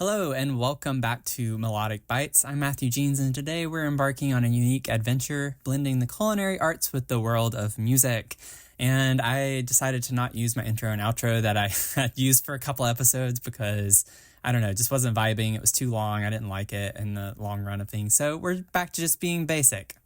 Hello and welcome back to Melodic Bites. I'm Matthew Jeans, and today we're embarking on a unique adventure, blending the culinary arts with the world of music. And I decided to not use my intro and outro that I had used for a couple episodes because, I don't know, it just wasn't vibing. It was too long. I didn't like it in the long run of things. So we're back to just being basic.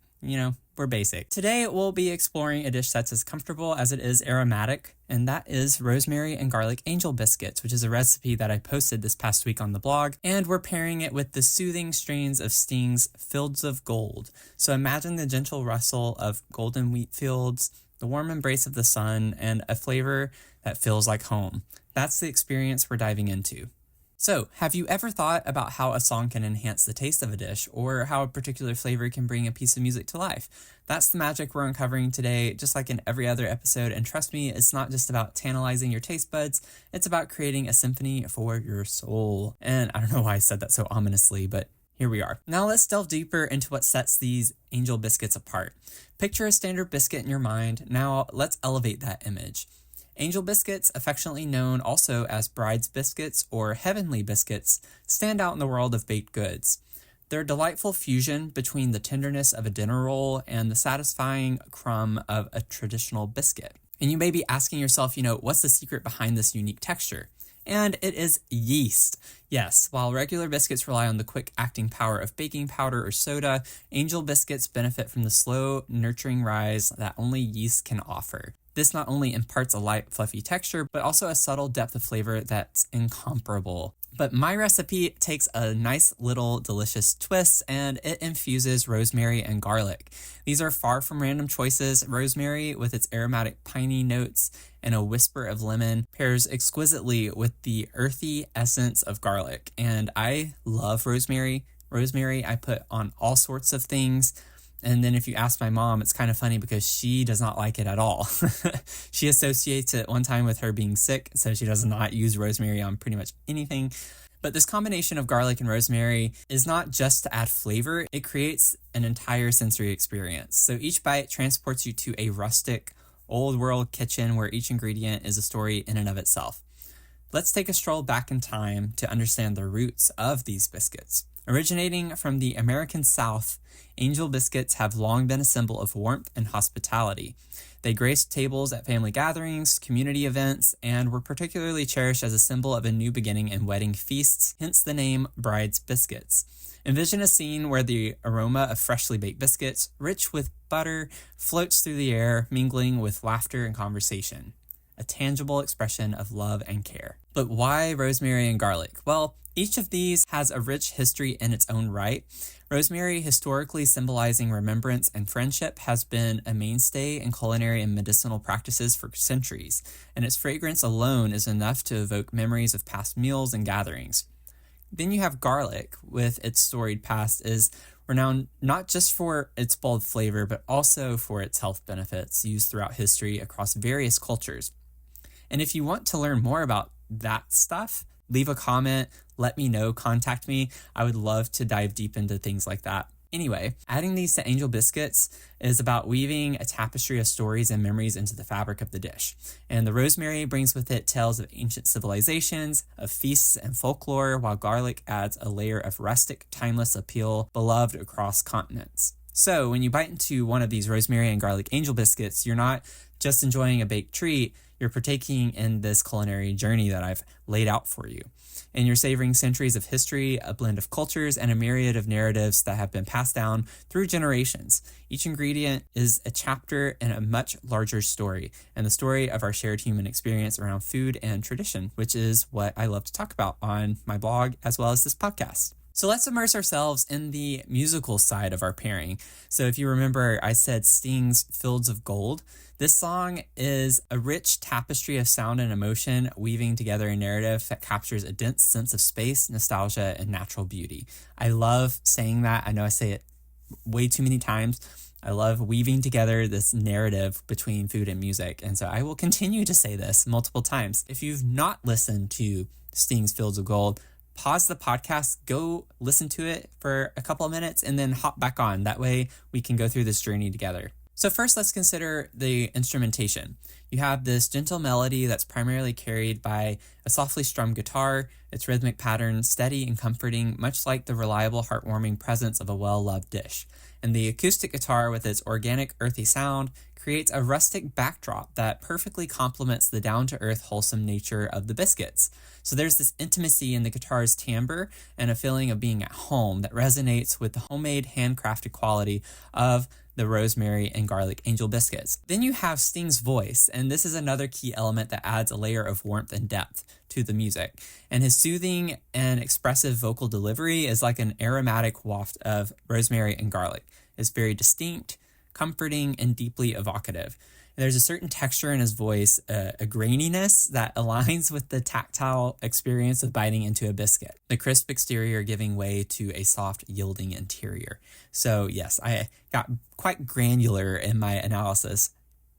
We're basic. Today we'll be exploring a dish that's as comfortable as it is aromatic, and that is rosemary and garlic angel biscuits, which is a recipe that I posted this past week on the blog, and we're pairing it with the soothing strains of Sting's Fields of Gold. So imagine the gentle rustle of golden wheat fields, the warm embrace of the sun, and a flavor that feels like home. That's the experience we're diving into. So, have you ever thought about how a song can enhance the taste of a dish, or how a particular flavor can bring a piece of music to life? That's the magic we're uncovering today, just like in every other episode, and trust me, it's not just about tantalizing your taste buds, it's about creating a symphony for your soul. And I don't know why I said that so ominously, but here we are. Now let's delve deeper into what sets these angel biscuits apart. Picture a standard biscuit in your mind. Now let's elevate that image. Angel biscuits, affectionately known also as bride's biscuits or heavenly biscuits, stand out in the world of baked goods. They're a delightful fusion between the tenderness of a dinner roll and the satisfying crumb of a traditional biscuit. And you may be asking yourself, what's the secret behind this unique texture? And it is yeast. Yes, while regular biscuits rely on the quick-acting power of baking powder or soda, angel biscuits benefit from the slow, nurturing rise that only yeast can offer. This not only imparts a light, fluffy texture, but also a subtle depth of flavor that's incomparable. But my recipe takes a nice little delicious twist, and it infuses rosemary and garlic. These are far from random choices. Rosemary, with its aromatic piney notes and a whisper of lemon, pairs exquisitely with the earthy essence of garlic. And I love rosemary. Rosemary I put on all sorts of things. And then if you ask my mom, it's kind of funny because she does not like it at all. She associates it one time with her being sick, so she does not use rosemary on pretty much anything. But this combination of garlic and rosemary is not just to add flavor, it creates an entire sensory experience. So each bite transports you to a rustic, old-world kitchen where each ingredient is a story in and of itself. Let's take a stroll back in time to understand the roots of these biscuits. Originating from the American South, angel biscuits have long been a symbol of warmth and hospitality. They graced tables at family gatherings, community events, and were particularly cherished as a symbol of a new beginning in wedding feasts, hence the name bride's biscuits. Envision a scene where the aroma of freshly baked biscuits, rich with butter, floats through the air, mingling with laughter and conversation. A tangible expression of love and care. But why rosemary and garlic? Well, each of these has a rich history in its own right. Rosemary, historically symbolizing remembrance and friendship, has been a mainstay in culinary and medicinal practices for centuries, and its fragrance alone is enough to evoke memories of past meals and gatherings. Then you have garlic, with its storied past, is renowned not just for its bold flavor, but also for its health benefits used throughout history across various cultures. And if you want to learn more about that stuff, leave a comment, let me know, contact me. I would love to dive deep into things like that. Anyway, adding these to angel biscuits is about weaving a tapestry of stories and memories into the fabric of the dish. And the rosemary brings with it tales of ancient civilizations, of feasts and folklore, while garlic adds a layer of rustic, timeless appeal beloved across continents. So when you bite into one of these rosemary and garlic angel biscuits, you're not just enjoying a baked treat, you're partaking in this culinary journey that I've laid out for you. And you're savoring centuries of history, a blend of cultures, and a myriad of narratives that have been passed down through generations. Each ingredient is a chapter in a much larger story, and the story of our shared human experience around food and tradition, which is what I love to talk about on my blog as well as this podcast. So let's immerse ourselves in the musical side of our pairing. So if you remember, I said Sting's Fields of Gold. This song is a rich tapestry of sound and emotion, weaving together a narrative that captures a dense sense of space, nostalgia, and natural beauty. I love saying that. I know I say it way too many times. I love weaving together this narrative between food and music. And so I will continue to say this multiple times. If you've not listened to Sting's Fields of Gold, pause the podcast, go listen to it for a couple of minutes, and then hop back on. That way we can go through this journey together. So first, let's consider the instrumentation. You have this gentle melody that's primarily carried by a softly strummed guitar, its rhythmic pattern steady and comforting, much like the reliable, heartwarming presence of a well-loved dish. And the acoustic guitar, with its organic, earthy sound, creates a rustic backdrop that perfectly complements the down-to-earth, wholesome nature of the Biscuits. So there's this intimacy in the guitar's timbre and a feeling of being at home that resonates with the homemade, handcrafted quality of the Rosemary and Garlic Angel Biscuits. Then you have Sting's voice, and this is another key element that adds a layer of warmth and depth to the music. And his soothing and expressive vocal delivery is like an aromatic waft of rosemary and garlic. It's very distinct, comforting, and deeply evocative. There's a certain texture in his voice, a graininess that aligns with the tactile experience of biting into a biscuit. The crisp exterior giving way to a soft, yielding interior. So yes, I got quite granular in my analysis,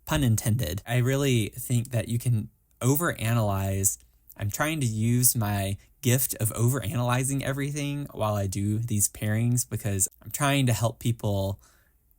pun intended. I really think that you can overanalyze. I'm trying to use my gift of overanalyzing everything while I do these pairings because I'm trying to help people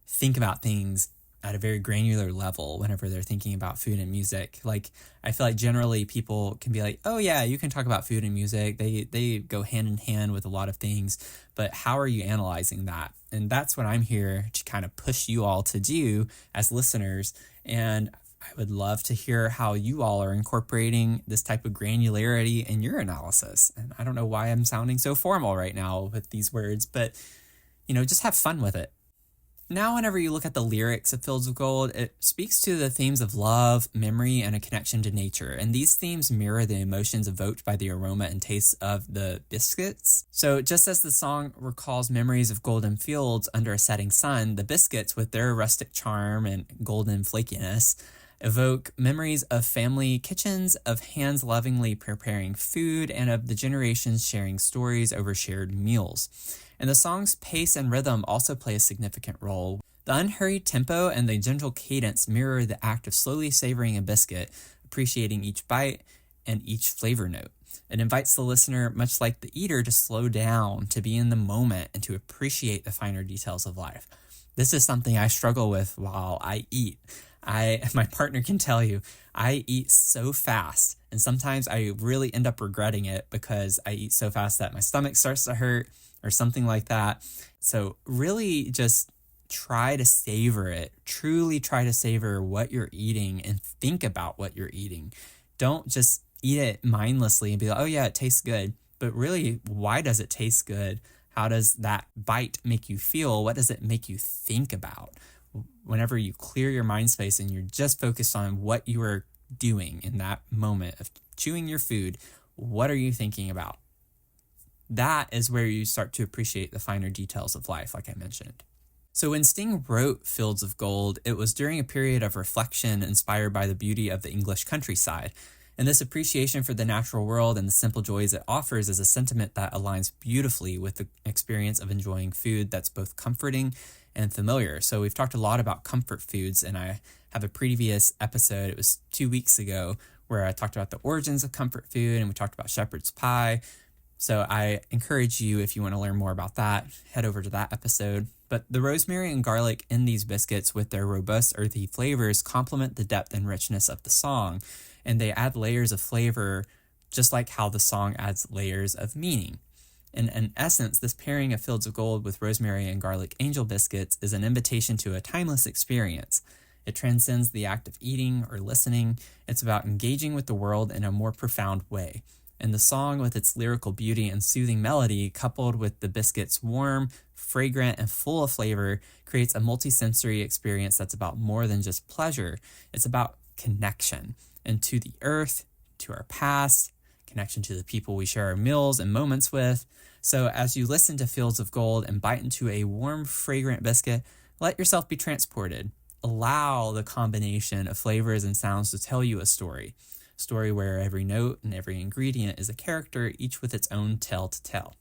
think about things at a very granular level whenever they're thinking about food and music. Like, I feel like generally people can be like, oh yeah, you can talk about food and music. They go hand in hand with a lot of things, but how are you analyzing that? And that's what I'm here to kind of push you all to do as listeners. And I would love to hear how you all are incorporating this type of granularity in your analysis. And I don't know why I'm sounding so formal right now with these words, but just have fun with it. Now, whenever you look at the lyrics of Fields of Gold, it speaks to the themes of love, memory, and a connection to nature. And these themes mirror the emotions evoked by the aroma and taste of the biscuits. So just as the song recalls memories of golden fields under a setting sun, the biscuits, with their rustic charm and golden flakiness, evoke memories of family kitchens, of hands lovingly preparing food, and of the generations sharing stories over shared meals. And the song's pace and rhythm also play a significant role. The unhurried tempo and the gentle cadence mirror the act of slowly savoring a biscuit, appreciating each bite and each flavor note. It invites the listener, much like the eater, to slow down, to be in the moment, and to appreciate the finer details of life. This is something I struggle with while I eat. My partner can tell you, I eat so fast, and sometimes I really end up regretting it because I eat so fast that my stomach starts to hurt or something like that. So really just try to savor it. Truly try to savor what you're eating and think about what you're eating. Don't just eat it mindlessly and be like, oh yeah, it tastes good. But really, why does it taste good? How does that bite make you feel? What does it make you think about? Whenever you clear your mind space and you're just focused on what you are doing in that moment of chewing your food, what are you thinking about? That is where you start to appreciate the finer details of life, like I mentioned. So when Sting wrote Fields of Gold, it was during a period of reflection inspired by the beauty of the English countryside. And this appreciation for the natural world and the simple joys it offers is a sentiment that aligns beautifully with the experience of enjoying food that's both comforting and familiar. So we've talked a lot about comfort foods, and I have a previous episode, it was 2 weeks ago, where I talked about the origins of comfort food, and we talked about shepherd's pie. So I encourage you, if you want to learn more about that, head over to that episode. But the rosemary and garlic in these biscuits, with their robust earthy flavors, complement the depth and richness of the song, and they add layers of flavor just like how the song adds layers of meaning. And in essence, this pairing of Fields of Gold with rosemary and garlic angel biscuits is an invitation to a timeless experience. It transcends the act of eating or listening. It's about engaging with the world in a more profound way. And the song, with its lyrical beauty and soothing melody, coupled with the biscuits' warm, fragrant, and full of flavor, creates a multisensory experience that's about more than just pleasure. It's about connection, and to the earth, to our past, connection to the people we share our meals and moments with. So as you listen to Fields of Gold and bite into a warm, fragrant biscuit, let yourself be transported. Allow the combination of flavors and sounds to tell you a story where every note and every ingredient is a character, each with its own tale to tell.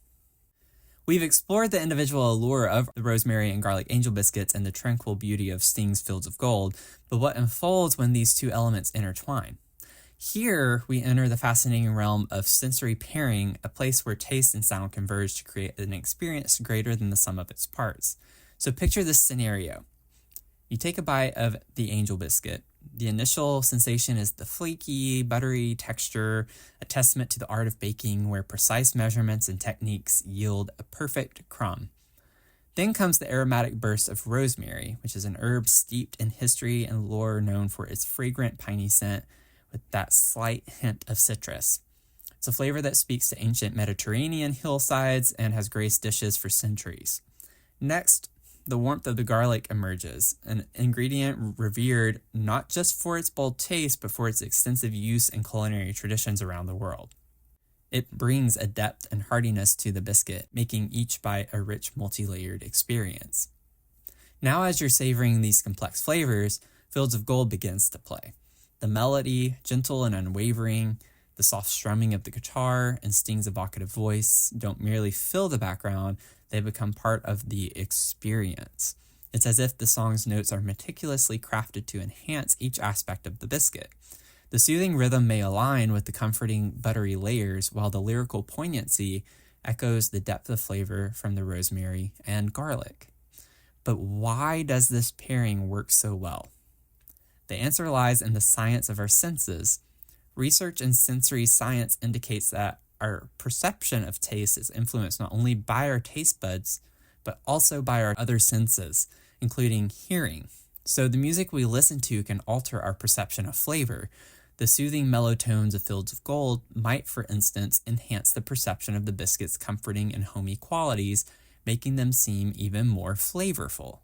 We've explored the individual allure of the rosemary and garlic angel biscuits and the tranquil beauty of Sting's Fields of Gold, but what unfolds when these two elements intertwine? Here, we enter the fascinating realm of sensory pairing, a place where taste and sound converge to create an experience greater than the sum of its parts. So picture this scenario. You take a bite of the angel biscuit. The initial sensation is the flaky, buttery texture, a testament to the art of baking where precise measurements and techniques yield a perfect crumb. Then comes the aromatic burst of rosemary, which is an herb steeped in history and lore known for its fragrant piney scent with that slight hint of citrus. It's a flavor that speaks to ancient Mediterranean hillsides and has graced dishes for centuries. Next, the warmth of the garlic emerges, an ingredient revered not just for its bold taste, but for its extensive use in culinary traditions around the world. It brings a depth and heartiness to the biscuit, making each bite a rich, multi-layered experience. Now, as you're savoring these complex flavors, Fields of Gold begins to play. The melody, gentle and unwavering, the soft strumming of the guitar and Sting's evocative voice don't merely fill the background, they become part of the experience. It's as if the song's notes are meticulously crafted to enhance each aspect of the biscuit. The soothing rhythm may align with the comforting buttery layers, while the lyrical poignancy echoes the depth of flavor from the rosemary and garlic. But why does this pairing work so well? The answer lies in the science of our senses. Research in sensory science indicates that our perception of taste is influenced not only by our taste buds, but also by our other senses, including hearing. So the music we listen to can alter our perception of flavor. The soothing mellow tones of Fields of Gold might, for instance, enhance the perception of the biscuit's comforting and homey qualities, making them seem even more flavorful.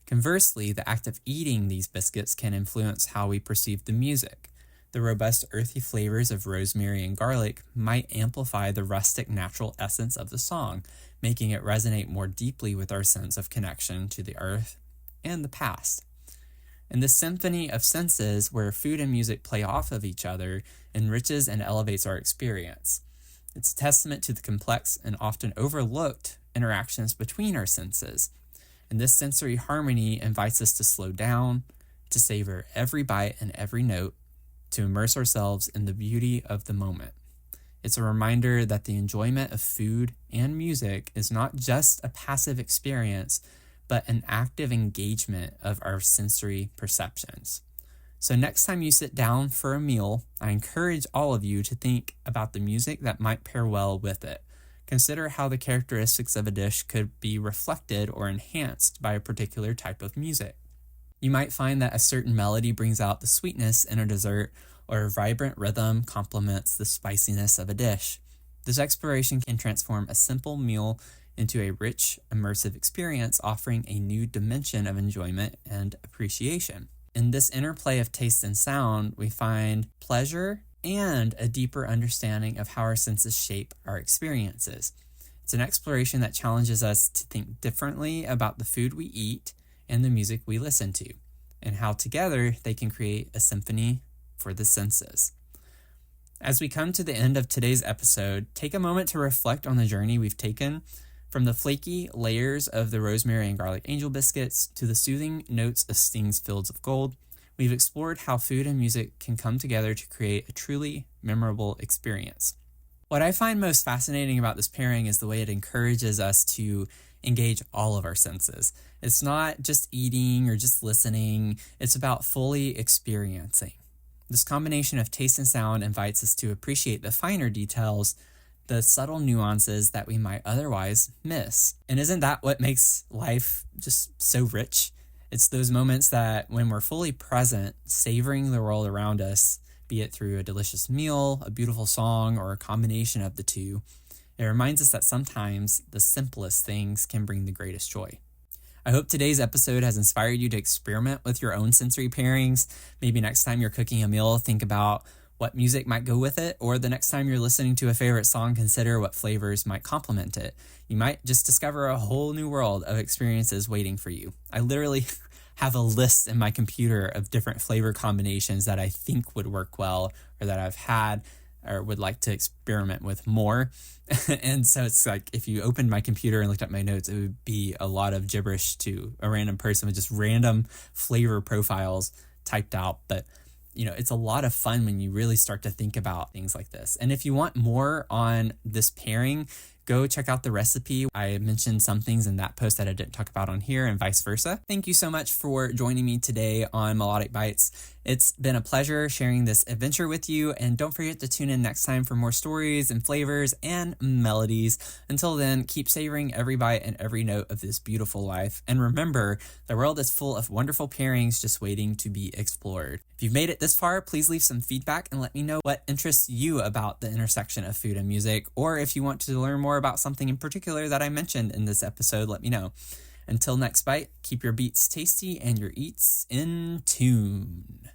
Conversely, the act of eating these biscuits can influence how we perceive the music. The robust, earthy flavors of rosemary and garlic might amplify the rustic, natural essence of the song, making it resonate more deeply with our sense of connection to the earth and the past. And this symphony of senses, where food and music play off of each other, enriches and elevates our experience. It's a testament to the complex and often overlooked interactions between our senses. And this sensory harmony invites us to slow down, to savor every bite and every note, to immerse ourselves in the beauty of the moment. It's a reminder that the enjoyment of food and music is not just a passive experience, but an active engagement of our sensory perceptions. So next time you sit down for a meal, I encourage all of you to think about the music that might pair well with it. Consider how the characteristics of a dish could be reflected or enhanced by a particular type of music. You might find that a certain melody brings out the sweetness in a dessert, or a vibrant rhythm complements the spiciness of a dish. This exploration can transform a simple meal into a rich, immersive experience, offering a new dimension of enjoyment and appreciation. In this interplay of taste and sound, we find pleasure and a deeper understanding of how our senses shape our experiences. It's an exploration that challenges us to think differently about the food we eat and the music we listen to, and how together they can create a symphony for the senses. As we come to the end of today's episode, take a moment to reflect on the journey we've taken from the flaky layers of the rosemary and garlic angel biscuits to the soothing notes of Sting's Fields of Gold. We've explored how food and music can come together to create a truly memorable experience. What I find most fascinating about this pairing is the way it encourages us to engage all of our senses. It's not just eating or just listening, it's about fully experiencing. This combination of taste and sound invites us to appreciate the finer details, the subtle nuances that we might otherwise miss. And isn't that what makes life just so rich? It's those moments that when we're fully present, savoring the world around us, be it through a delicious meal, a beautiful song, or a combination of the two, it reminds us that sometimes the simplest things can bring the greatest joy. I hope today's episode has inspired you to experiment with your own sensory pairings. Maybe next time you're cooking a meal, think about what music might go with it, or the next time you're listening to a favorite song, consider what flavors might complement it. You might just discover a whole new world of experiences waiting for you. I literally have a list in my computer of different flavor combinations that I think would work well, or that I've had or would like to experiment with more. And so it's like, if you opened my computer and looked at my notes, it would be a lot of gibberish to a random person with just random flavor profiles typed out. But it's a lot of fun when you really start to think about things like this. And if you want more on this pairing, go check out the recipe. I mentioned some things in that post that I didn't talk about on here and vice versa. Thank you so much for joining me today on Melodic Bites. It's been a pleasure sharing this adventure with you, and don't forget to tune in next time for more stories and flavors and melodies. Until then, keep savoring every bite and every note of this beautiful life. And remember, the world is full of wonderful pairings just waiting to be explored. If you've made it this far, please leave some feedback and let me know what interests you about the intersection of food and music, or if you want to learn more about something in particular that I mentioned in this episode, let me know. Until next bite, keep your beats tasty and your eats in tune.